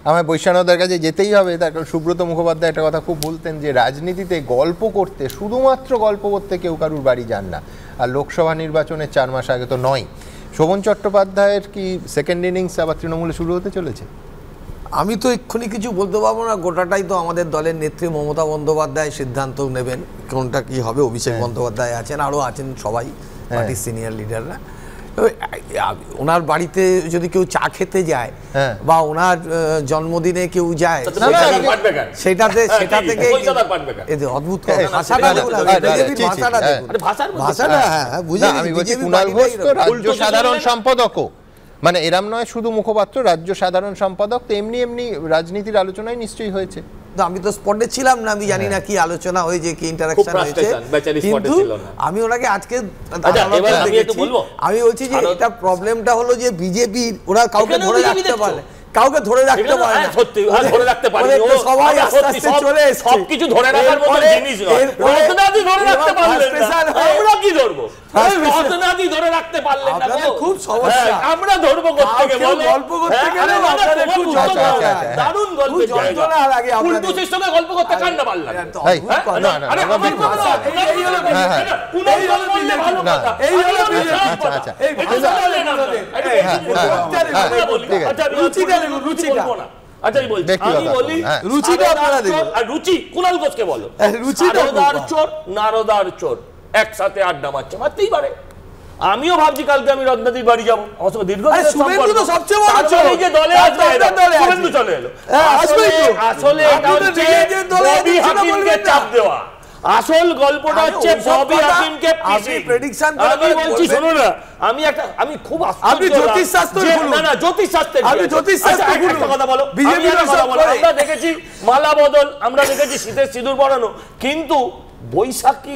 আমার বৈষ্ণবদের কাছে যেতেই হবে, তার কারণ সুব্রত মুখোপাধ্যায় একটা কথা খুব বলতেন যে রাজনীতিতে গল্প করতে, শুধুমাত্র গল্প করতে কেউ কারুর বাড়ি যান না, আর লোকসভা নির্বাচনের 4 মাস আগে তো নয়। শোভন চট্টোপাধ্যায়ের কি সেকেন্ড ইনিংস আবার তৃণমূলে শুরু হতে চলেছে? আমি তো এক্ষুনি কিছু বলতে পারবো না, গোটাটাই তো আমাদের দলের নেত্রী মমতা বন্দ্যোপাধ্যায় সিদ্ধান্ত নেবেন কোনটা কি হবে। অভিষেক বন্দ্যোপাধ্যায় আছেন, আরও আছেন সবাই পার্টির সিনিয়র লিডাররা। ওনার বাড়িতে যদি কেউ চা খেতে যায় বা ওনার জন্মদিনে কেউ যায়, সেটা থেকে অদ্ভুত ভাষাটা আমি বলছি কুণাল ঘোষ তো রাজ্য সাধারণ সম্পাদকও, মানে এরম নয় শুধু মুখপাত্র, রাজ্য সাধারণ সম্পাদক, তো এমনি এমনি রাজনীতির আলোচনায় নিশ্চয়ই হয়েছে। আমি তো স্পটে ছিলাম না, আমি জানি না কি আলোচনা হয়েছে, কি ইন্টারাকশন হয়েছে, কিন্তু আমি ওনাকে আজকে আমি বলছি যে এটা প্রবলেমটা হলো যে বিজেপির ওরা কাউকে ধরে রাখতে পারে, কাউকে ধরে রাখতে পারে না, সত্যি ধরে রাখতে পারে না, সবাই আস্তে আস্তে চলে এসেছে, সবকিছু ধরে রাখার মতো জিনিস নয়। রত্নাদি ধরে রাখতে পারলেন না, আমরা কি ধরবো? রত্নাদি ধরে রাখতে পারলেন না, খুব সমস্যা, আমরা ধরবো কোথা থেকে বলো? গল্প করতে গেলে আপনাদের একটু দারুণ গল্প যন্ত্রণা লাগে, উল্টো সিস্টেমে গল্প করতে কান না পারলেন। আরে আমার কথা এই হলো কোন গল্প বললে ভালো কথা, এই হলো আচ্ছা এই ভাষা বলে না, আচ্ছা রুচিটা রুচিটা আচ্ছা আমি বলি রুচিটা আপনারা দেখুন, আর রুচি কুণাল ঘোষকে বলো, রুচিটা নারদার চোর একসাথে আড্ডা মারতেই পারে। আমিও ভাবছি কালকে আমি রত্নাদির বাড়ি যাবো, আমার সঙ্গে দীর্ঘ সবচেয়ে বড় যে দলে শুভেন্দু চলে এলো, আসলে এটা হচ্ছে ববি হাকিমকে চাপ দেওয়া, আসল গল্পটা হচ্ছে ববি হাকিমকে প্রেডিকশন করা। আমি বলছি শোনো না, আমি খুব আপনি জ্যোতিষ শাস্ত্র বলুন না, জ্যোতিষ শাস্ত্রে আপনি জ্যোতিষ শাস্ত্রে একটা কথা বলো, বিজেপি আমরা দেখেছি মালা বদল, আমরা দেখেছি শীতের সিঁদুর পরানো, কিন্তু বৈশাখী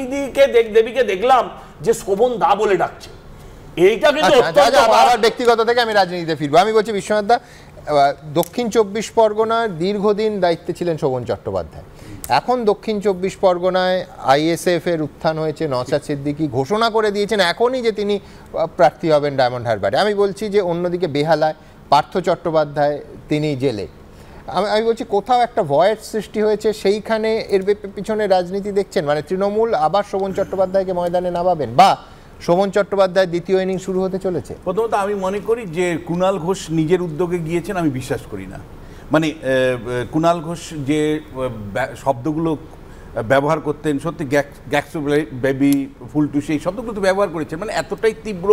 দেবীকে দেখলাম যে শোভন দা বলে ডাকছে, এইটা কিন্তু ব্যক্তিগত থেকে আমি রাজনীতিতে ফিরবো। আমি বলছি বিশ্বনাথ দা, দক্ষিণ 24 পরগনার দীর্ঘদিন দায়িত্বে ছিলেন শোভন চট্টোপাধ্যায়, এখন দক্ষিণ 24 পরগনায় আইএসএফ এর উত্থান হয়েছে, নওশাদ সিদ্দিকী ঘোষণা করে দিয়েছেন এখনই যে তিনি প্রার্থী হবেন ডায়মন্ড হারবারে। আমি বলছি যে অন্যদিকে বেহালায় পার্থ চট্টোপাধ্যায় তিনি জেলে। আমি বলছি কোথাও একটা ভয়েড সৃষ্টি হয়েছে, সেইখানে এর পিছনে রাজনীতি দেখছেন, মানে তৃণমূল আবার শোভন চট্টোপাধ্যায়কে ময়দানে নামাবেন, বা শোভন চট্টোপাধ্যায় দ্বিতীয় ইনিংস শুরু হতে চলেছে? প্রথমত আমি মনে করি যে কুণাল ঘোষ নিজের উদ্যোগে গিয়েছেন, আমি বিশ্বাস করি না। মানে কুণাল ঘোষ যে শব্দগুলো ব্যবহার করতেন, সত্যি গ্যাক্সো বেবি ফুলটুসি এই শব্দগুলো তো ব্যবহার করেছেন, মানে এতটাই তীব্র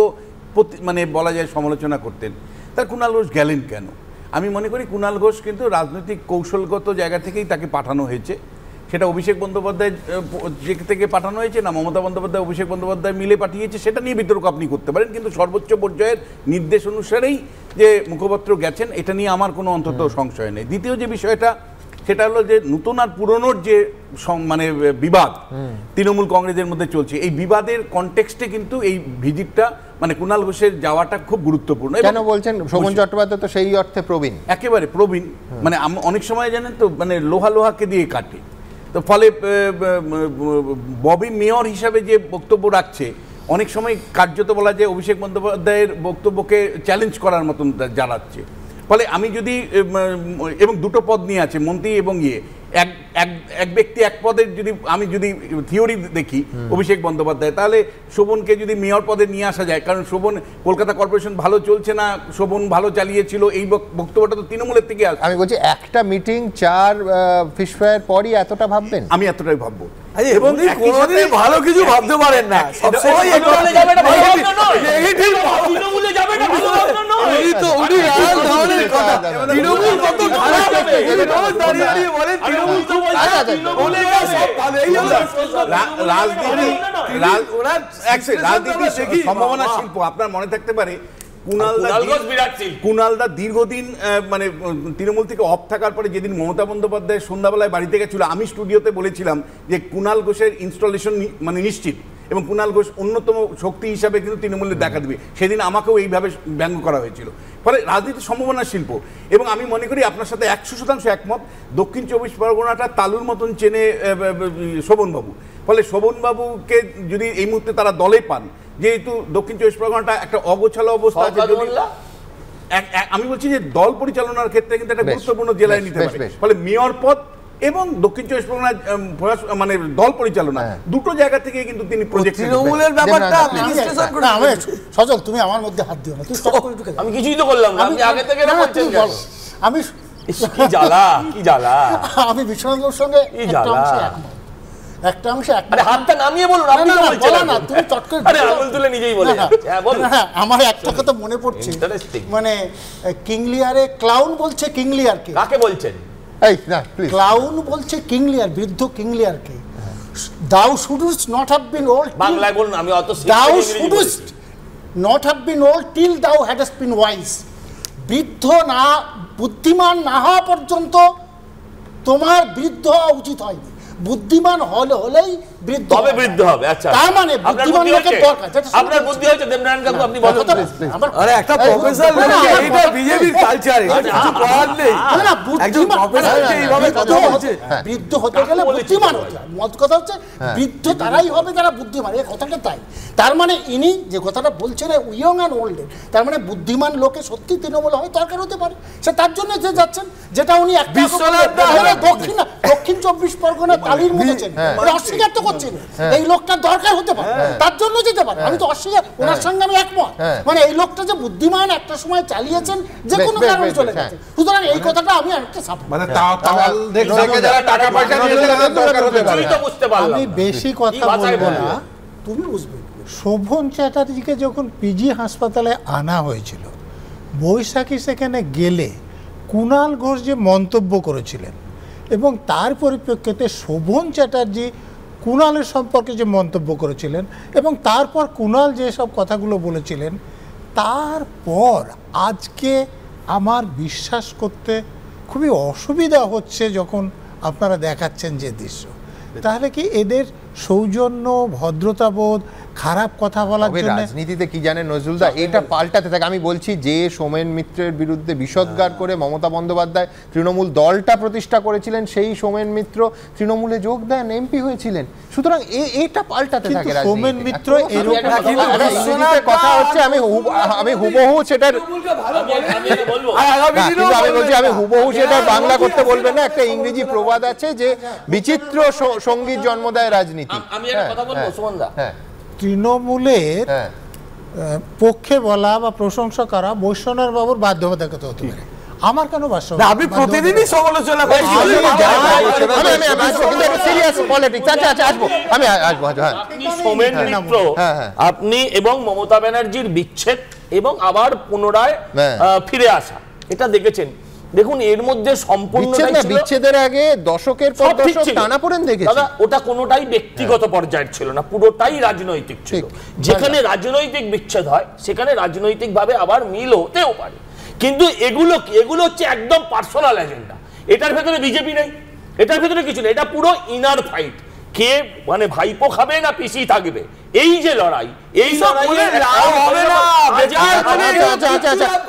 মানে বলা যায় সমালোচনা করতেন, তার কুণাল ঘোষ গেলেন কেন? আমি মনে করি কুণাল ঘোষ কিন্তু রাজনৈতিক কৌশলগত জায়গা থেকেই তাকে পাঠানো হয়েছে, সেটা অভিষেক বন্দ্যোপাধ্যায় থেকে পাঠানো হয়েছে না মমতা বন্দ্যোপাধ্যায় অভিষেক বন্দ্যোপাধ্যায় মিলে পাঠিয়েছে, সেটা নিয়ে বিতর্ক আপনি করতে পারেন, কিন্তু সর্বোচ্চ পর্যায়ের নির্দেশ অনুসারেই যে মুখপাত্র গেছেন এটা নিয়ে আমার কোনো অন্তত সংশয় নেই। দ্বিতীয় যে বিষয়টা সেটা হলো যে নতুন আর পুরনোর যে মানে বিবাদ তৃণমূল কংগ্রেসের মধ্যে চলছে, এই বিবাদের কনটেক্সটে কিন্তু এই ভিজিটটা মানে কুণাল ঘোষের যাওয়াটা খুব গুরুত্বপূর্ণ। কেন বলছেন? শোভন চট্টোপাধ্যায় তো সেই অর্থে প্রবীণ, একেবারে প্রবীণ, মানে অনেক সময় জানেন তো মানে লোহাকে দিয়ে কাটে, তো ফলে ববি মেয়র হিসাবে যে বক্তব্য রাখছে অনেক সময় কার্যত বলা যায় অভিষেক বন্দ্যোপাধ্যায়ের বক্তব্যকে চ্যালেঞ্জ করার মতন জানাচ্ছে। ফলে আমি যদি এবং দুটো পদ নিয়ে আছে মন্ত্রী এবং এক ব্যক্তি এক পদের আমি যদি থিওরি দেখি অভিষেক বন্দ্যোপাধ্যায়, তাহলে শোভনকে যদি মেয়র পদে নিয়ে আসা যায়, কারণ শোভন কলকাতা কর্পোরেশন ভালো চলছে না, শোভন ভালো চালিয়েছিল, এই বক্তব্যটা তো তৃণমূলের থেকে আসে। আমি বলছি একটা মিটিং 4 ফিশ ফ্রাইয়ের পরই এতটা ভাববেন? আমি এতটাই ভাববো, এবং কোনোদিনই ভালো কিছু ভাবতে পারেন না, সবসময় তৃণমূলে যাবে না ভালো ভাবনা নয়, তৃণমূলে যাবে না ভালো ভাবনা নয়, উনি তো উনি আর ধরনের কথা তৃণমূল কত খারাপ হবে রোজ দাঁড়িয়ে দাঁড়িয়ে বলেন তৃণমূল তো বলছে তৃণমূলে সব ভালো, এই হলো রাজনীতি সম্ভাবনা শিল্প। আপনার মনে থাকতে পারে কুণালদা দীর্ঘদিন মানে তৃণমূল থেকে অফ থাকার পরে যেদিন মমতা বন্দ্যোপাধ্যায় সন্ধ্যাবেলায় বাড়ি থেকে ছিল, আমি স্টুডিওতে বলেছিলাম যে কুণাল ঘোষের ইনস্টলেশন মানে নিশ্চিত, এবং কুণাল ঘোষ অন্যতম শক্তি হিসাবে কিন্তু তৃণমূলে দেখা দেবে, সেদিন আমাকেও এইভাবে ব্যঙ্গ করা হয়েছিল। ফলে রাজনীতির সম্ভাবনা শিল্প, এবং আমি মনে করি আপনার সাথে 100% একমত, দক্ষিণ 24 পরগনাটা তালুর মতন চেনে শোভনবাবু, ফলে শোভনবাবুকে যদি এই মুহূর্তে তারা দলে পান, যেহেতু দক্ষিণ 24 পরগনাটা একটা অগোছালো অবস্থা আছে, আমি বলছি যে দল পরিচালনার ক্ষেত্রে কিন্তু একটা গুরুত্বপূর্ণ জেলায় নিতে পারে, ফলে মেয়র পদ এবং দক্ষিণ চব্বিশ পরগনা মানে দল পরিচালনা দুটো জায়গা থেকে কিন্তু তিনি প্রজেক্ট তৃণমূলের ব্যাপারটা আপনি বিশ্লেষণ করে সজল তুমি আমার মধ্যে হাত দিও না, তুই স্টপ করে ঢুকে। আমি কিছুই তো করলাম না, আপনি আগে থেকে বলছেন কেন? আমি কি জ্বালা, কি জ্বালা। আমি বিশ্বনাথের সঙ্গে একটা অংশে আরে হাতটা নামিয়ে বলুন, আপনি তো বলছেন না, তুমি চট করে আরে আঙুল তুলে নিজেই বলে যাচ্ছে। হ্যাঁ বলুন। আমার একটা কথা মনে পড়ছে, মানে কিংলিয়ারে ক্লাউন বলছে কিংলিয়ারকে, কাকে বলছেন? এই না প্লিজ, ক্লাউন বলছে কিংলিয়ার, বৃদ্ধ কিংলিয়ারকে, thou shouldst not have been old, বাংলায় বলুন, আমি অত thou shouldst not have been old till thou hadst been wise। বৃদ্ধ না, বুদ্ধিমান না হওয়া পর্যন্ত তোমার বৃদ্ধ হওয়া উচিত হয়নি, বুদ্ধিমান হলেই বৃদ্ধ তবে বৃদ্ধ হবে। আচ্ছা, তার মানে বুদ্ধিমান লোকের দরকার। আপনার বুদ্ধি হয়েছে দেবনারায়ণ কাকু, আপনি বলুন। আরে একটা প্রফেসর, এটা বিজেপির কালচার, কিছু করার নেই। না, বুদ্ধিমান এইভাবে কথা বলছে, বৃদ্ধ হতে গেলে বুদ্ধিমান হতে হয়। মত কথা হচ্ছে বৃদ্ধ তারাই হবে যারা বুদ্ধিমান, এই কথাটা তাই। তার মানে ইনি যে কথাটা বলছেন ইয়ং অ্যান্ড ওল্ড, তার মানে বুদ্ধিমান লোকে সত্যি তৃণমূল হয় দরকার হতে পারে, সে তার জন্য যে যাচ্ছেন, যেটা উনি দক্ষিণ 24 পরগনা তালির মধ্যে অস্বীকার তো করছেন, এই লোকটার দরকার হতে পারে, তার জন্য যেতে পারে। আমি তো অস্বীকার, ওনার সঙ্গে আমি একমত। মানে এই লোকটা যে বুদ্ধিমান, একটা সময় চালিয়েছেন, যে কোনো কারণে চলে গেছে, সুতরাং এই কথাটা আমি একটা আমি বেশি কথা বলবো না, তুমি বুঝবে। শোভন চ্যাটার্জিকে যখন পিজি হাসপাতালে আনা হয়েছিল, বৈশাখী সেখানে গেলে কুণাল ঘোষ যে মন্তব্য করেছিলেন এবং তার পরিপ্রেক্ষিতে শোভন চ্যাটার্জি কুণালের সম্পর্কে যে মন্তব্য করেছিলেন এবং তারপর কুণাল যেসব কথাগুলো বলেছিলেন, তারপর আজকে আমার বিশ্বাস করতে খুবই অসুবিধা হচ্ছে যখন আপনারা দেখাচ্ছেন যে দৃশ্য। তাহলে কি এদের সৌজন্য, ভদ্রতাবোধ, খারাপ কথা বলার জন্য রাজনীতিতে কি জানেন নজরুলদা, এটা পাল্টাতে থাকে। আমি বলছি যে সোমেন মিত্রের বিরুদ্ধে বিষোদ্গার করে মমতা বন্দ্যোপাধ্যায় তৃণমূল দলটা প্রতিষ্ঠা করেছিলেন, সেই সোমেন মিত্র তৃণমূলে যোগ দেন, এমপি হয়েছিলেন। সুতরাং এটা পাল্টাতে থাকে। সোমেন মিত্র কথা হচ্ছে, আমি হুবহু সেটার আমি বলছি, আমি হুবহু সেটা বাংলা করতে বলবেন না। একটা ইংরেজি প্রবাদ আছে যে বিচিত্র সঙ্গীত জন্ম দেয় রাজনীতি। আমি একটা কথা বলবো সুমনদা, তৃণমূলের পক্ষে বলা বা প্রশংসা করা বৈশ্বনাথ বাবুর বাধ্যবাধকতা হতে পারে, আমার কেন বাধ্য? আপনি প্রতিদিনই সমালোচনা করছেন। আপনি এবং মমতা ব্যানার্জির বিচ্ছেদ এবং আবার পুনরায় ফিরে আসা, এটা দেখেছেন। দেখুন, এর মধ্যে সম্পূর্ণ বিচ্ছেদের আগে দশকের পর দশক টানাপোড়েন দেখেছি। দাদা, ওটা কোনোটাই ব্যক্তিগত পর্যায়ের ছিল না, পুরোটাই রাজনৈতিক ছিল। যেখানে রাজনৈতিক বিচ্ছেদ হয় সেখানে রাজনৈতিক ভাবে আবার মিল হতেও পারে, কিন্তু এগুলো হচ্ছে একদম পার্সোনাল এজেন্ডা। এটার ভেতরে বিজেপি নেই, এটার ভেতরে কিছু নেই, এটা পুরো ইনার ফাইট। কে মানে ভাইপো খাবে না পিসি থাকবে, এই যে লড়াই, এই লড়াইয়ে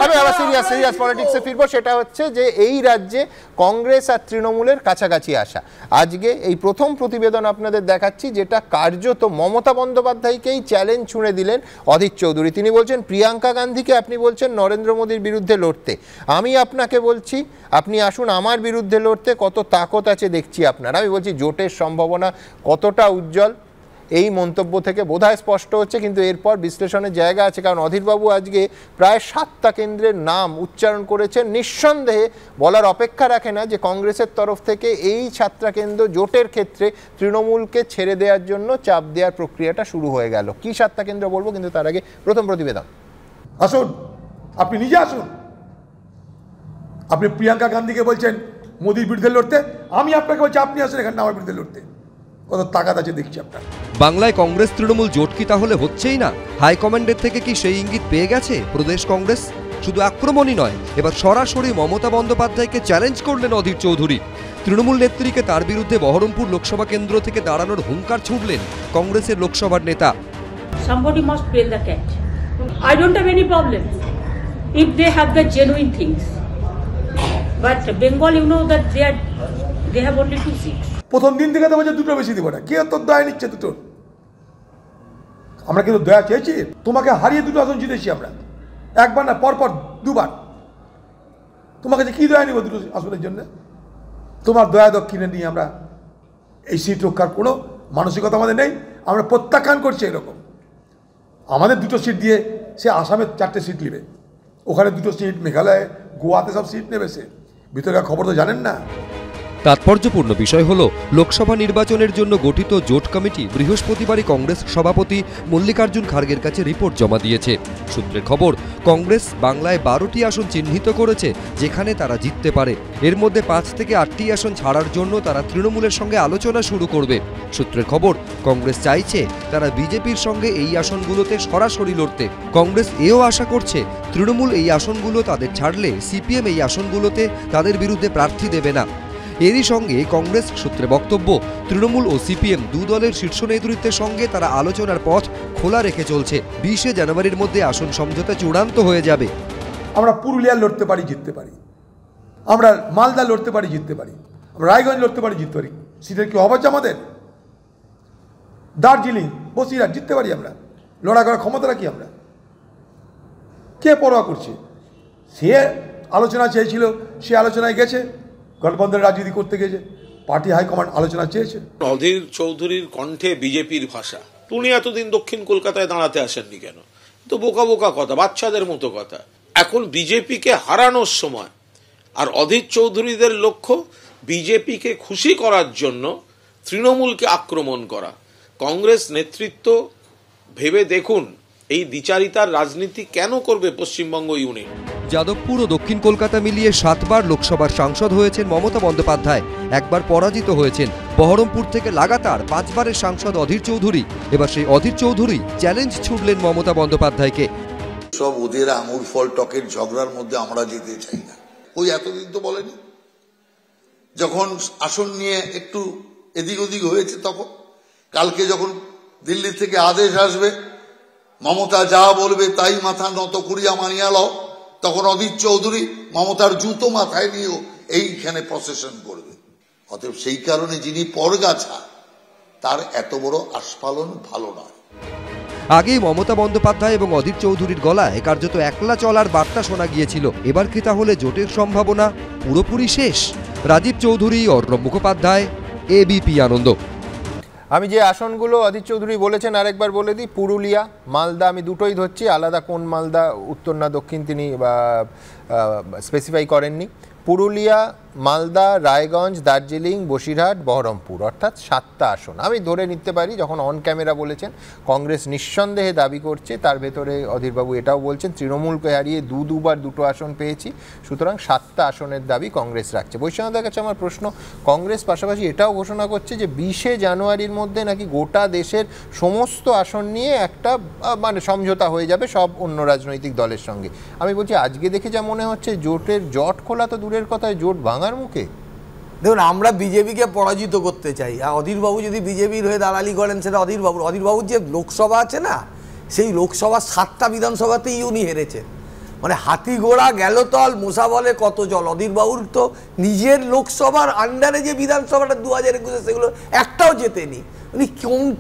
আমি আবার সিরিয়াস পলিটিক্সে ফিরবো। সেটা হচ্ছে যে এই রাজ্যে কংগ্রেস আর তৃণমূলের কাছাকাছি আসা। আজকে এই প্রথম প্রতিবেদন আপনাদের দেখাচ্ছি, যেটা কার্যত মমতা বন্দ্যোপাধ্যায়কেই চ্যালেঞ্জ ছুঁড়ে দিলেন অধীর চৌধুরী। তিনি বলছেন প্রিয়াঙ্কা গান্ধীকে আপনি বলছেন নরেন্দ্র মোদীর বিরুদ্ধে লড়তে, আমি আপনাকে বলছি আপনি আসুন আমার বিরুদ্ধে লড়তে, কত তাকত আছে দেখছি আপনার। আমি বলছি জোটের সম্ভাবনা কতটা উজ্জ্বল, এই মন্তব্য থেকে বোধহয় স্পষ্ট হচ্ছে, কিন্তু এরপর বিশ্লেষণের জায়গা আছে। কারণ অধীরবাবু আজকে প্রায় 7টা কেন্দ্রের নাম উচ্চারণ করেছেন, নিঃসন্দেহে বলার অপেক্ষা রাখে না যে কংগ্রেসের তরফ থেকে এই 7টা কেন্দ্র জোটের ক্ষেত্রে তৃণমূলকে ছেড়ে দেওয়ার জন্য চাপ দেওয়ার প্রক্রিয়াটা শুরু হয়ে গেল। কি 7টা কেন্দ্র বলবো, কিন্তু তার আগে প্রথম প্রতিবেদন। আসুন, আপনি নিজে আসুন। আপনি প্রিয়াঙ্কা গান্ধীকে বলছেন মোদির বিরুদ্ধে লড়তে, আমি আপনাকে বলছি আপনি আসুন এখানে আমার বিরুদ্ধে লড়তে। কত তাকাত আছে দেখছি আপনার। বাংলায় কংগ্রেস তৃণমূল জোট কি তাহলে হচ্ছেই না? হাইকমান্ডের থেকে কি সেই ইঙ্গিত পেয়ে গেছে প্রদেশ কংগ্রেস? শুধু আক্রমণই নয়, এবার সরাসরি মমতা বন্দ্যোপাধ্যায়কে চ্যালেঞ্জ করলেন অধীর চৌধুরী। তৃণমূল নেত্রীকে তার বিরুদ্ধে বহরমপুর লোকসভা কেন্দ্র থেকে দাঁড়ানোর হুঙ্কার ছুড়লেন কংগ্রেসের লোকসভার নেতা। Somebody must bail the cat. I don't have any problem if they have the genuine things. But Bengal, you know that they have only 2 seats. প্রথম দিন থেকে তো বলছে দুটো বেশি দিব না, কে তোর দয়া নিচ্ছে দুটো? আমরা কিন্তু দয়া চেয়েছি, তোমাকে হারিয়ে 2টো আসন জিতেছি আমরা, একবার না পরপর 2বার। তোমাকে যে কী দয়া নিব দুটো আসনের জন্য? তোমার দয়া দক্ষিণে নিয়ে আমরা এই সিট রক্ষার কোনো মানসিকতা আমাদের নেই, আমরা প্রত্যাখ্যান করছি। এরকম আমাদের দুটো সিট দিয়ে সে আসামে 4টে সিট নেবে, ওখানে 2টো সিট, মেঘালয়ে গোয়াতে সব সিট নেবে। সে ভিতরকার খবর তো জানেন না। তাৎপর্যপূর্ণ বিষয় হল লোকসভা নির্বাচনের জন্য গঠিত জোট কমিটি বৃহস্পতিবারই কংগ্রেস সভাপতি মল্লিকার্জুন খার্গের কাছে রিপোর্ট জমা দিয়েছে। সূত্রের খবর, কংগ্রেস বাংলায় 12টি আসন চিহ্নিত করেছে যেখানে তারা জিততে পারে। এর মধ্যে 5 থেকে 8টি আসন ছাড়ার জন্য তারা তৃণমূলের সঙ্গে আলোচনা শুরু করবে। সূত্রের খবর, কংগ্রেস চাইছে তারা বিজেপির সঙ্গে এই আসনগুলোতে সরাসরি লড়তে। কংগ্রেস এও আশা করছে তৃণমূল এই আসনগুলো তাদের ছাড়লে সিপিএম এই আসনগুলোতে তাদের বিরুদ্ধে প্রার্থী দেবে না। এরই সঙ্গে কংগ্রেস সূত্রে বক্তব্য, তৃণমূল ও সিপিএম দু দলের শীর্ষ নেতৃত্বের সঙ্গে তারা আলোচনার পথ খোলা রেখে চলছে। 20 জানুয়ারির মধ্যে আসন সমঝোতা চূড়ান্ত হয়ে যাবে। আমরা পুরুলিয়া লড়তে পারি, জিততে পারি। আমরা মালদা লড়তে পারি, জিততে পারি। আমরা রায়গঞ্জ লড়তে পারি, জিততে পারি। সিটের কি অভাব আছে আমাদের? দার্জিলিং, বসিরহাট জিততে পারি আমরা। লড়াই করার ক্ষমতা রাখি আমরা। কে পরোয়া করছে? সে আলোচনা চেয়েছিল, সে আলোচনায় গেছে, গঠবন্ধনের রাজনীতি করতে গেছে, পার্টি হাইকমান্ড আলোচনা চেয়েছে। অধীর চৌধুরীর কণ্ঠে বিজেপির ভাষা। উনি এতদিন দক্ষিণ কলকাতায় দাঁড়াতে আসেননি কেন? তো বোকা বোকা কথা, বাচ্চাদের মতো কথা। এখন বিজেপিকে হারানোর সময়, আর অধীর চৌধুরীদের লক্ষ্য বিজেপিকে খুশি করার জন্য তৃণমূলকে আক্রমণ করা। কংগ্রেস নেতৃত্ব ভেবে দেখুন এই দ্বিচারিতার রাজনীতি কেন করবে পশ্চিমবঙ্গ ইউনিট। যাদবপুর ও দক্ষিণ কলকাতা মিলিয়ে 7 বার লোকসভার সাংসদ হয়েছেন মমতা বন্দ্যোপাধ্যায়, একবার পরাজিত হয়েছেন। বহরমপুর থেকে লাগাতার 5 বারের সাংসদ অধীর চৌধুরী। এবার সেই অধীর চৌধুরী চ্যালেঞ্জ ছুড়লেন মমতা বন্দ্যোপাধ্যায়কে। সব ওদের আঙুর ফল টকের ঝগড়ার মধ্যে আমরা যেতে চাই না। ওই এতদিন তো বলেনি, যখন আসন নিয়ে একটু এদিক ওদিক হয়েছে তখন। কালকে যখন দিল্লি থেকে আদেশ আসবে, মমতা যা বলবে তাই মাথা নত করিয়া মানিয়া লও, তখন অধীর চৌধুরী মমতার জুতো মাথায় নিয়েও এইখানে প্রসেশন করবে। অতএব সেই কারণে যিনি পরগাছা, তার এত বড় আস্ফালন ভালো নয়। আগেই মমতা বন্দ্যোপাধ্যায় এবং অধীর চৌধুরীর গলায় কার্যত একলা চলার বার্তা শোনা গিয়েছিল। এবার কি তাহলে জোটের সম্ভাবনা পুরোপুরি শেষ? রাজীব চৌধুরী, অর্ণব মুখোপাধ্যায়, এবিপি আনন্দ। আমি যে আসনগুলো অধীর চৌধুরী বলেছেন আরেকবার বলে দিই, পুরুলিয়া, মালদা, আমি দুটোই ধরছি, আলাদা কোন মালদা উত্তর না দক্ষিণ তিনি স্পেসিফাই করেননি। পুরুলিয়া, মালদা, রায়গঞ্জ, দার্জিলিং, বসিরহাট, বহরমপুর, অর্থাৎ 7টা আসন আমি ধরে নিতে পারি। যখন অন ক্যামেরা বলেছেন কংগ্রেস নিঃসন্দেহে দাবি করছে, তার ভেতরে অধীরবাবু এটাও বলছেন তৃণমূলকে হারিয়ে দুবার 2টো আসন পেয়েছি, সুতরাং 7টা আসনের দাবি কংগ্রেস রাখছে। বৈষ্ণবদার কাছে আমার প্রশ্ন, কংগ্রেস পাশাপাশি এটাও ঘোষণা করছে যে 20 জানুয়ারির মধ্যে নাকি গোটা দেশের সমস্ত আসন নিয়ে একটা সমঝোতা হয়ে যাবে সব অন্য রাজনৈতিক দলের সঙ্গে। আমি বলছি আজকে দেখে যা মনে হচ্ছে জোট খোলা তো দূরের কথায়, জোট ভাঙার মুখে। দেখুন, আমরা বিজেপিকে পরাজিত করতে চাই, আর অধীরবাবু যদি বিজেপির হয়ে দালালি করেন সেটা অধীরবাবুর যে লোকসভা আছে না, সেই লোকসভা 7টা বিধানসভাতেই উনি হেরেছেন। মানে হাতি ঘোড়া গেল তল, মশা বলে কত জল। অধীরবাবুর তো নিজের লোকসভার আন্ডারে যে বিধানসভাটা 2021 সেগুলো একটাও জেতেনি। উনি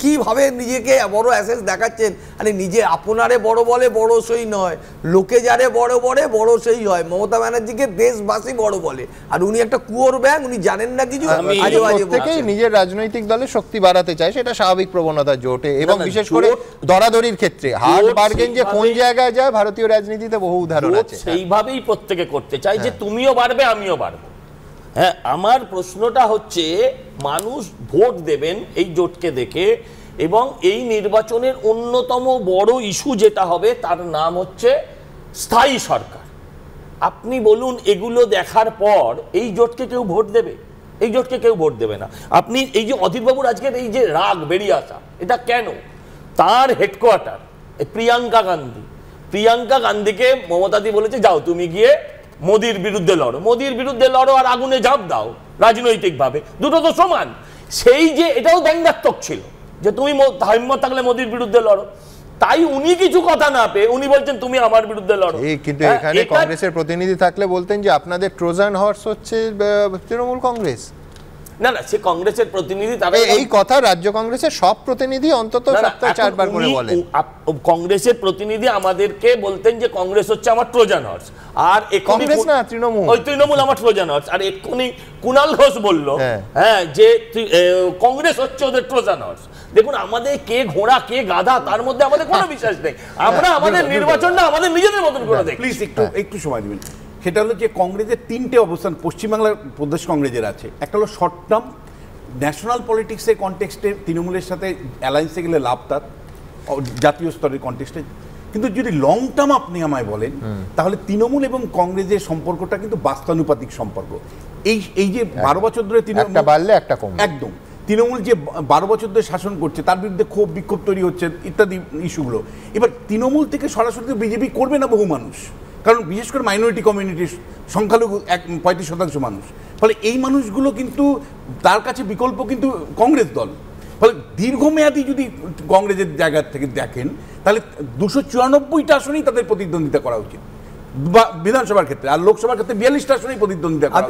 কীভাবে নিজেকে বড় অ্যাসেস দেখাচ্ছেন। আরে নিজে আপনারে বড় বলে বড় সই নয়, লোকে যারে বড় বলে বড় সই হয়। মমতা ব্যানার্জিকে দেশবাসী বড় বলে, আর উনি একটা কুয়োর ব্যাং, উনি জানেন না কিছু। প্রত্যেকেই নিজের রাজনৈতিক দলের শক্তি বাড়াতে চায়, সেটা স্বাভাবিক প্রবণতা জোটে, এবং বিশেষ করে দরাদরির ক্ষেত্রে হার্ড বার্গেন যে কোন জায়গায় যায় ভারতীয় রাজনীতিতে বহু উদাহরণ আছে। সেইভাবেই প্রত্যেকে করতে চায় যে তুমিও বাড়বে আমিও বাড়বো। হ্যাঁ, আমার প্রশ্নটা হচ্ছে মানুষ ভোট দেবেন এই জোটকে দেখে, এবং এই নির্বাচনের অন্যতম বড় ইস্যু যেটা হবে তার নাম হচ্ছে স্থায়ী সরকার। আপনি বলুন, এগুলো দেখার পর এই জোটকে কেউ ভোট দেবে? এই জোটকে কেউ ভোট দেবে না। আপনি এই যে অধীরবাবুর আজকের এই যে রাগ বেরিয়ে আসা, এটা কেন? তার হেডকোয়ার্টার প্রিয়াঙ্কা গান্ধীকে মমতাদি বলেছে যাও তুমি গিয়ে মোদির বিরুদ্ধে লড়ো আর আগুনে ঝাঁপ দাও রাজনৈতিকভাবে, দুটো তো সমান। সেই যে এটাও ব্যঙ্গাত্মক ছিল যে তুমি হিম্মত থাকলে মোদির বিরুদ্ধে লড়ো, তাই উনি কিছু কথা না পেয়ে উনি বলছেন তুমি আমার বিরুদ্ধে লড়ো। কিন্তু এখানে কংগ্রেসের প্রতিনিধি থাকলে বলতেন যে আপনাদের ট্রোজান হর্স হচ্ছে তৃণমূল কংগ্রেস। না না, সে কংগ্রেসের প্রতিনিধি, এই কথা রাজ্য কংগ্রেসের সব প্রতিনিধি অন্তত সপ্তাহে 4 বার করে বলেন। কংগ্রেসের প্রতিনিধি আমাদেরকে বলতেন যে কংগ্রেস হচ্ছে আমার ট্রোজান হর্স, আর কংগ্রেস না তৃণমূল, ওই তৃণমূল আমার ট্রোজান হর্স। আর এক্ষুনি কুণাল ঘোষ বলল হ্যাঁ যে কংগ্রেস হচ্ছে ওদের ট্রোজান হর্স। দেখুন, আমাদের কে ঘোড়া কে গাধা তার মধ্যে আমাদের কোনো বিশ্বাস নেই। আমরা আমাদের নির্বাচনটা আমাদের নিজেদের মতন করে দেখি। প্লিজ একটু সময় দিবেন। সেটা হলো যে কংগ্রেসের 3টে অবস্থান পশ্চিমবাংলার প্রদেশ কংগ্রেসের আছে। একটা হলো শর্ট টার্ম ন্যাশনাল পলিটিক্সের কনটেক্সটে তৃণমূলের সাথে অ্যালায়েন্সে গেলে লাভ তার জাতীয় স্তরের কনটেক্সটে, কিন্তু যদি লং টার্ম আপনি আমায় বলেন তাহলে তৃণমূল এবং কংগ্রেসের সম্পর্কটা কিন্তু বাস্তানুপাতিক সম্পর্ক। এই যে 12 বছর ধরে তৃণমূল বাড়লে একটা কম, একদম তৃণমূল যে 12 বছর ধরে শাসন করছে তার বিরুদ্ধে ক্ষোভ বিক্ষোভ তৈরি হচ্ছে ইত্যাদি ইস্যুগুলো। এবার তৃণমূল থেকে সরাসরি বিজেপি করবে না বহু মানুষ, কারণ বিশেষ করে মাইনরিটি কমিউনিটির সংখ্যালঘু 35% মানুষ। ফলে এই মানুষগুলো কিন্তু তার কাছে বিকল্প কিন্তু কংগ্রেস দল। ফলে দীর্ঘমেয়াদী যদি কংগ্রেসের জায়গা থেকে দেখেন তাহলে 294টা আসনেই তাদের প্রতিদ্বন্দ্বিতা করা উচিত বিধানসভার ক্ষেত্রে, আর লোকসভার ক্ষেত্রে 42টা আসনেই প্রতিদ্বন্দ্বিতা করা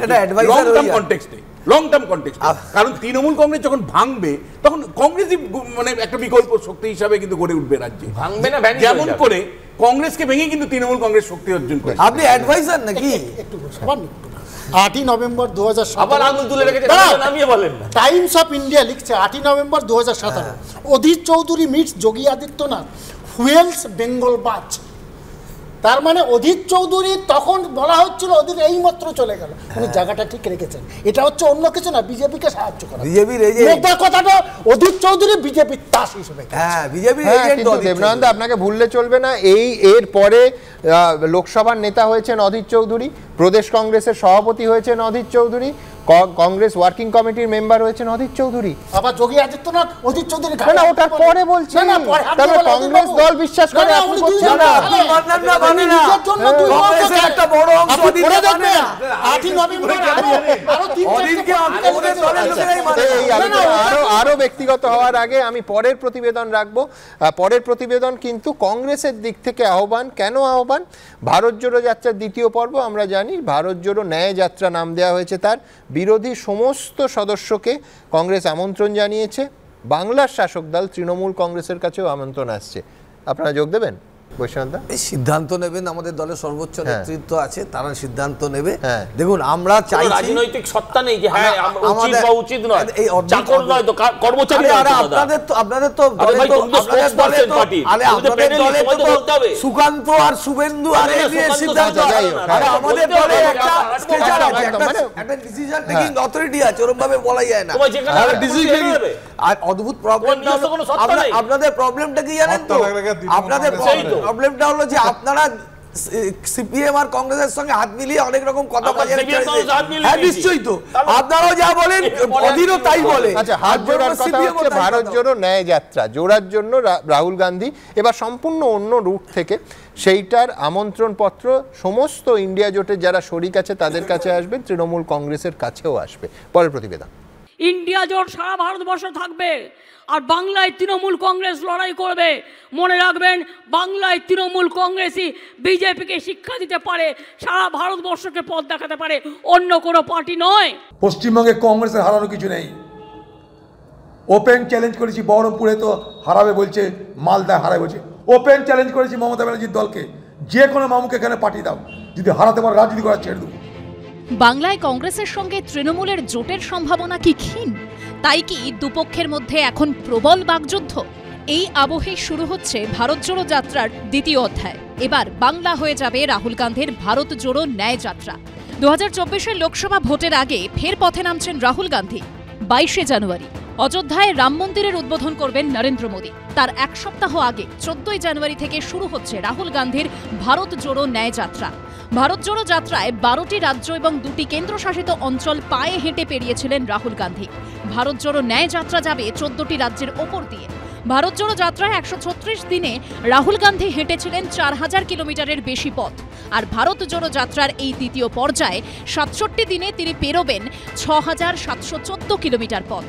লং টার্ম কনটেক্সটে। কারণ তৃণমূল কংগ্রেস যখন ভাঙবে তখন কংগ্রেসই মানে একটা বিকল্প শক্তি হিসাবে কিন্তু গড়ে উঠবে রাজ্যে। ভাঙবে না যেমন করে কংগ্রেসকে ভেঙে কিন্তু তৃণমূল কংগ্রেস শক্তি অর্জন করে। আপনি অ্যাডভাইজার নাকি? একটু 8ই নভেম্বর 2017 আবার আঙুল তুলে রেখেছে, নামিয়ে বলেন না। টাইমস অফ ইন্ডিয়া লিখছে 8ই November 2017 Adhir Chowdhury meets Yogi Adityanath fuels Bengal বাজ। তার মানে অধীর চৌধুরী তখন বলা হচ্ছিল অধীর এইমাত্র চলে গেল, উনি জায়গাটা ঠিক রেখেছেন। এটা হচ্ছে অন্য কিছু না, বিজেপিকে সাহায্য করা। বিজেপির এই যে কথাটা অধীর চৌধুরী বিজেপির তাস হিসেবে, হ্যাঁ বিজেপির এজেন্ট। দেবনন্দা আপনাকে ভুললে চলবে না, এর পরে লোকসভার নেতা হয়েছেন অধীর চৌধুরী, প্রদেশ কংগ্রেসের সভাপতি হয়েছেন অধীর চৌধুরী, কংগ্রেস ওয়ার্কিং কমিটির মেম্বার হয়েছেন অধীর চৌধুরী। আবার যোগী আদিত্যনাথ অধীর চৌধুরী না, ওটা পরে বলছি। তাহলে কংগ্রেস দল বিশ্বাস করে আপনি করছেন না। নিজের জন্য দুই কংগ্রেসের একটা বড় অংশ অধীর দেখবেন 8ই নভেম্বর আরো 3-4টা আমাদের দলের লোকেরাই মানে। আরো ব্যক্তিগত হওয়ার আগে আমি পরের প্রতিবেদন রাখবো। পরের প্রতিবেদন কিন্তু কংগ্রেসের দিক থেকে আহ্বান। কেন আহ্বান? ভারত জোড়ো যাত্রার দ্বিতীয় পর্ব, আমরা জানি ভারত জোড়ো ন্যায় যাত্রা নাম দেওয়া হয়েছে তার। বিরোধী সমস্ত সদস্যকে কংগ্রেস আমন্ত্রণ জানিয়েছে। বাংলার শাসক দল তৃণমূল কংগ্রেসের কাছেও আমন্ত্রণ আসছে। আপনারা যোগ দেবেন? সিদ্ধান্ত নেবেন, আমাদের দলের সর্বোচ্চ নেতৃত্ব আছে, তারা সিদ্ধান্ত নেবে। দেখুন, আমরা চাই রাজনৈতিক সত্তা নেই যে হ্যাঁ উচিত বা উচিত নয়, চাকর নয় তো কর্মচারী। আপনাদের তো সুকান্ত আর শুভেন্দু আর সিদ্ধান্ত, আমাদের দলে একটা ডিসিশন টেকিং অথরিটি আছে, ওরকম ভাবে বলা যায় না। আর অদ্ভুত প্রবলেমটা, আপনাদের প্রবলেমটা কি জানেন তো? আপনাদের প্রবলেমটা হলো যে আপনারা সিপিএম আর কংগ্রেসের সঙ্গে হাত মিলিয়ে অনেক রকম কথা বলেন। হ্যাঁ নিশ্চয়ই, তো আপনারাও যা বলেন অধীরও তাই বলে। আচ্ছা, হাত জোড়ার কথা হচ্ছে ভারত জোড়ো ন্যায় যাত্রা জোড়ার জন্য রাহুল গান্ধী এবার সম্পূর্ণ অন্য রুট থেকে সেইটার আমন্ত্রণ পত্র সমস্ত ইন্ডিয়া জোটের যারা শরিক আছে তাদের কাছে আসবে, তৃণমূল কংগ্রেসের কাছেও আসবে। পরের প্রতিবেদন। ইন্ডিয়া জোট সারা ভারতবর্ষে থাকবে আর বাংলায় তৃণমূল কংগ্রেস লড়াই করবে। মনে রাখবেন, বাংলায় তৃণমূল কংগ্রেসই বিজেপিকে শিক্ষা দিতে পারে, সারা ভারতবর্ষকে পথ দেখাতে পারে, অন্য কোনো পার্টি নয়। পশ্চিমবঙ্গে কংগ্রেসের হারানো কিছু নেই। ওপেন চ্যালেঞ্জ করেছি, বহরমপুরে তো হারাবে বলছে, মালদায় হারাবে বলছে। ওপেন চ্যালেঞ্জ করেছি মমতা ব্যানার্জির দলকে, যে কোনো মামুকে এখানে পাঠিয়ে দাও, যদি হারাতে পারো রাজনীতি করা ছেড়ে দেবো। বাংলায় কংগ্রেসের সঙ্গে তৃণমূলের জোটের সম্ভাবনা কি ক্ষীণ? তাই কি দুপক্ষের মধ্যে এখন প্রবল বাগযুদ্ধ? এই আবহে শুরু হচ্ছে ভারত জোড়ো যাত্রার দ্বিতীয় অধ্যায়। এবার বাংলা হয়ে যাবে রাহুল গান্ধীর ভারত জোড়ো ন্যায় যাত্রা। 2024-এর লোকসভা ভোটের আগে ফের পথে নামছেন রাহুল গান্ধী। 22শে জানুয়ারি অযোধ্যায় রাম মন্দিরের উদ্বোধন করবেন নরেন্দ্র মোদী। তার এক সপ্তাহ আগে 14ই জানুয়ারি থেকে শুরু হচ্ছে রাহুল গান্ধীর ভারত জোড়ো ন্যায় যাত্রা। ভারত জোড়ো যাত্রায় 12টি রাজ্য এবং 2টি কেন্দ্রশাসিত অঞ্চল পায়ে হেঁটে পেরিয়েছিলেন রাহুল গান্ধী। ভারত জোড়ো ন্যায় যাত্রা যাবে 14টি রাজ্যের ওপর দিয়ে। ভারত জোড়ো যাত্রায় 136 দিনে রাহুল গান্ধী হেঁটেছিলেন 4000 কিলোমিটারের বেশি পথ। আর ভারত জোড়ো যাত্রার এই দ্বিতীয় পর্যায়ে 67 দিনে তিনি পেরোবেন 6714 কিলোমিটার পথ।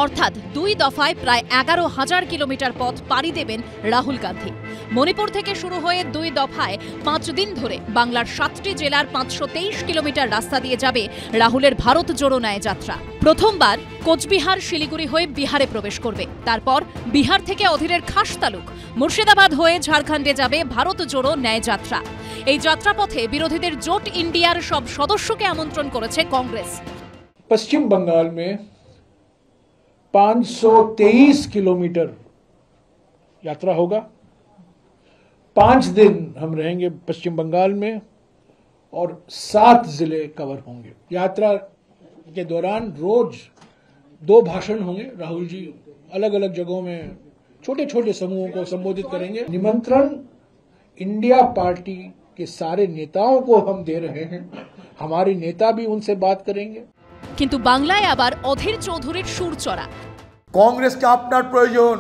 অর্থাৎ 2 দফায় প্রায় 11,000 কিলোমিটার পথ পাড়ি দেবেন রাহুল গান্ধী। মণিপুর থেকে শুরু হয়ে 2 দফায় 5 দিন ধরে বাংলার 7টি জেলার 523 কিলোমিটার রাস্তা দিয়ে যাবে রাহুলের ভারত জোড়ো ন্যায় যাত্রা। প্রথমবার কোচবিহার শিলিগুড়ি হয়ে বিহারে প্রবেশ করবে, তারপর বিহার থেকে অধীরের খাস তালুক মুর্শিদাবাদ হয়ে ঝাড়খণ্ডে যাবে ভারত জোড়ো ন্যায় যাত্রা। এই যাত্রাপথে বিরোধীদের জোট ইন্ডিয়ার সব সদস্যকে আমন্ত্রণ করেছে কংগ্রেস। पश्चिम बंगाल में 523 किलोमीटर यात्रा होगा। 5 दिन हम रहेंगे पश्चिम बंगाल में और 7 जिले कवर होंगे। यात्रा के दौरान रोज 2 भाषण होंगे। राहुल जी अलग अलग जगहों में छोटे छोटे समूहों को संबोधित करेंगे। निमंत्रण इंडिया पार्टी के सारे नेताओं को हम दे रहे हैं, हमारे नेता भी उनसे बात करेंगे। কিন্তু বাংলায় আবার অধীর চৌধুরীর সুর চড়া। কংগ্রেসকে আপনার প্রয়োজন,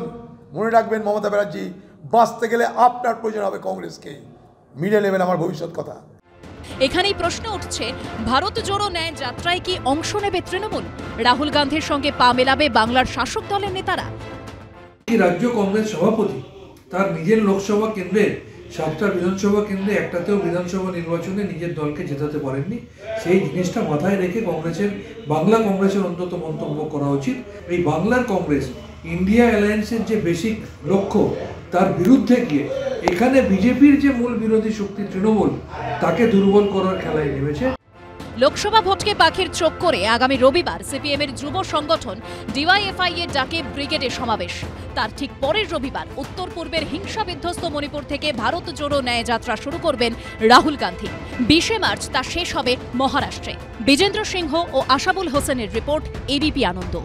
মনে রাখবেন মমতা ব্যানার্জি, বাঁচতে গেলে আপনার প্রয়োজন হবে কংগ্রেসকে। মিডে নেবেন আমার ভবিষ্যৎ কথা। এখানেই প্রশ্ন উঠছে, ভারত জোড়ো ন্যায় যাত্রায় কি অংশ নেবে তৃণমূল? রাহুল গান্ধীর সঙ্গে পা মেলাবে বাংলার শাসক দলের নেতারা? রাজ্য কংগ্রেস সভাপতি তার নিজের লোকসভা কেন্দ্রে 7টা বিধানসভা কেন্দ্রে একটাতেও বিধানসভা নির্বাচনে নিজের দলকে জেতাতে পারেননি। সেই জিনিসটা মাথায় রেখে বাংলা কংগ্রেসের অন্তত মন্তব্য করা উচিত। এই বাংলার কংগ্রেস ইন্ডিয়া অ্যালায়েন্সের যে বেসিক লক্ষ্য তার বিরুদ্ধে গিয়ে এখানে বিজেপির যে মূল বিরোধী শক্তি তৃণমূল তাকে দুর্বল করার খেলায় নেমেছে। লোকসভা ভোটকে পাখির চোখ করে আগামী রবিবার সিপিএম এর যুব সংগঠন ডিওয়াইএফআই এর ডাকে ব্রিগেডে সমাবেশ। তার ঠিক পরের রবিবার উত্তর পূর্বের হিংসা বিধ্বস্ত মণিপুর থেকে ভারত জোড়ো ন্যায় যাত্রা শুরু করবেন রাহুল গান্ধী। 20 মার্চ তা শেষ হবে মহারাষ্ট্রে। বিজেন্দ্র সিংহ ও আশাবুল হোসেনের রিপোর্ট, এবিপি আনন্দ।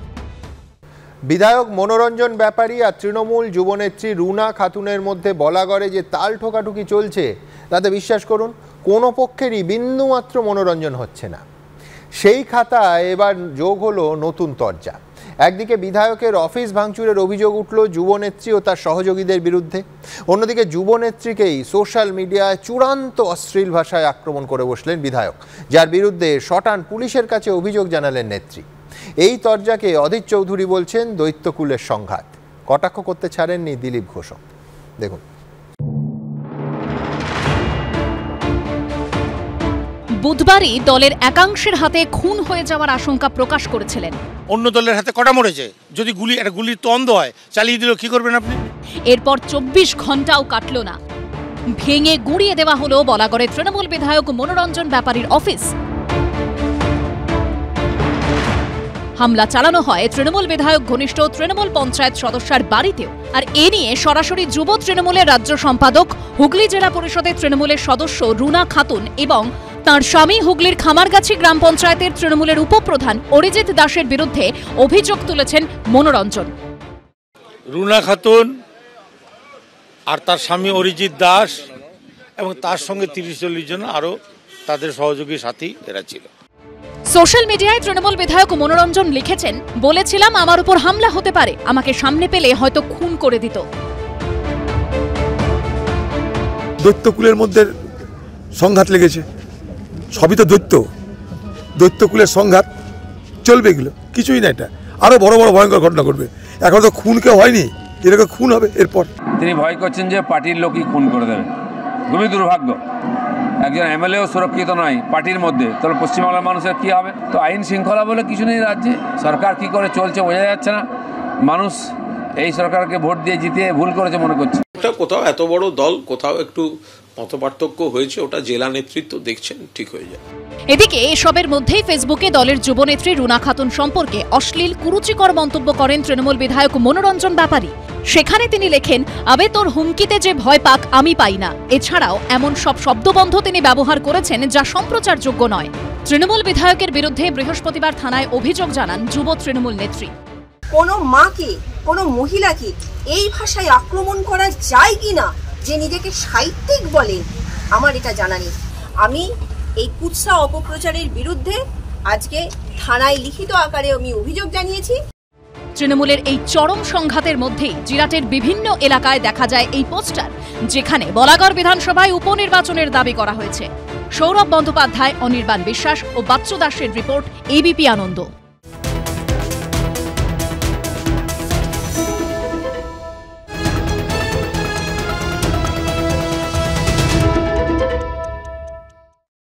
বিধায়ক মনোরঞ্জন ব্যাপারী আর তৃণমূল যুবনেত্রী রুনা খাতুনের মধ্যে বলাগড়ে যে তাল ঠোকাঠুকি চলছে তাতে বিশ্বাস করুন কোনো পক্ষেরই বিন্দুমাত্র মনোরঞ্জন হচ্ছে না। সেই খাতায় এবার যোগ হলো নতুন তরজা। একদিকে বিধায়কের অফিস ভাঙচুরের অভিযোগ উঠল যুবনেত্রী ও তার সহযোগীদের বিরুদ্ধে, অন্যদিকে যুবনেত্রীকেই সোশ্যাল মিডিয়ায় চূড়ান্ত অশ্লীল ভাষায় আক্রমণ করে বসলেন বিধায়ক, যার বিরুদ্ধে শটান পুলিশের কাছে অভিযোগ জানালেন নেত্রী। এই তরজাকে অধীর চৌধুরী বলছেন দৈত্যকুলের সংঘাত। কটাক্ষ করতে ছাড়েননি দিলীপ ঘোষও। দেখুন। বুধবারই দলের একাংশের হাতে খুন হয়ে যাওয়ার আশঙ্কা প্রকাশ করেছিলেন। অন্য দলের হাতে কটা মরেছে, যদি গুলির তন্দ হয় চালিয়ে দিল কি করবেন আপনি? এরপর 24 ঘন্টাও কাটল না, ভেঙে গুঁড়িয়ে দেওয়া হলো বলাগড়ের তৃণমূল বিধায়ক মনোরঞ্জন ব্যাপারীর অফিস। হামলা চালানো হয় তৃণমূল বিধায়ক ঘনিষ্ঠ তৃণমূল পঞ্চায়েত সদস্যের বাড়িতেও। আর এ নিয়ে সরাসরি যুব তৃণমূলের রাজ্য সম্পাদক, হুগলি জেলা পরিষদের তৃণমূলের সদস্য রুনা খাতুন এবং তার স্বামী হুগলির খামারগাছি গ্রাম পঞ্চায়েতের তৃণমূলের উপপ্রধান অরিজিৎ দাসের বিরুদ্ধে অভিযোগ তুলেছেন মনোরঞ্জন। রুনা খাতুন আর তার স্বামী অরিজিৎ দাস এবং তার সঙ্গে 30-40 জন আরো তাদের সহযোগী সাথী এরা ছিল। সোশ্যাল মিডিয়ায় তৃণমূল বিধায়ক মনোরঞ্জন লিখেছেন, বলেছিলাম আমার উপর হামলা হতে পারে, আমাকে সামনে পেলে হয়তো খুন করে দিত। দৈত্যকুলের মধ্যে সংঘাত লেগেছে, সবই তো দৈত্যকুলের সংঘাত চলবে, এগুলো কিছুই না, এটা আরো বড় বড় ভয়ঙ্কর ঘটনা ঘটবে। এখন তো খুন কেউ হয়নি, এরকম খুন হবে এরপর। তিনি ভয় করছেন যে পার্টির লোকই খুন করে দেবে। খুবই দুর্ভাগ্য, একজন এমএলএও সুরক্ষিত নয় পার্টির মধ্যে, তাহলে পশ্চিমবাংলার মানুষের কি হবে? তো আইন শৃঙ্খলা বলে কিছু নেই রাজ্যে, সরকার কি করে চলছে বোঝা যাচ্ছে না। মানুষ এই সরকারকে ভোট দিয়ে জিতিয়ে ভুল করেছে মনে করছে। কোথাও এত বড় দল, কোথাও একটু মতপার্থক্য হয়েছে, ওটা জেলা নেতৃত্ব দেখছেন, ঠিক হয়ে যায়। এদিকে এসবের মধ্যেই ফেসবুকে দলের যুবনেত্রী রুনা খাতুন সম্পর্কে অশ্লীল কুরুচিকর মন্তব্য করেন তৃণমূল বিধায়ক মনোরঞ্জন ব্যাপারী। সেখানে তিনি লেখেন, আবে তোর হুমকিতে যে ভয় পাক আমি পাই না। এছাড়াও এমন সব শব্দবন্ধ তিনি ব্যবহার করেছেন যা সম্প্রচারযোগ্য নয়। তৃণমূল বিধায়কের বিরুদ্ধে বৃহস্পতিবার থানায় অভিযোগ জানান যুব তৃণমূল নেত্রী। কোনো মাকে, কোনো মহিলাকে এই ভাষায় আক্রমণ করা যায় কিনা, যে নিজেকে সাহিত্যিক বলে, আমার এটা জানা নেই। আমি এই কুৎসা অপপ্রচারের বিরুদ্ধে আজকে থানায় লিখিত আকারে আমি অভিযোগ জানিয়েছি। তৃণমূলের এই চরম সংঘাতের মধ্যেই জিরাটের বিভিন্ন এলাকায় দেখা যায় এই পোস্টার, যেখানে বলাগড় বিধানসভায় উপনির্বাচনের দাবি করা হয়েছে। সৌরভ বন্দ্যোপাধ্যায়, অনির্বাণ বিশ্বাস ও বাচ্চু দাসের রিপোর্ট, এবিপি আনন্দ।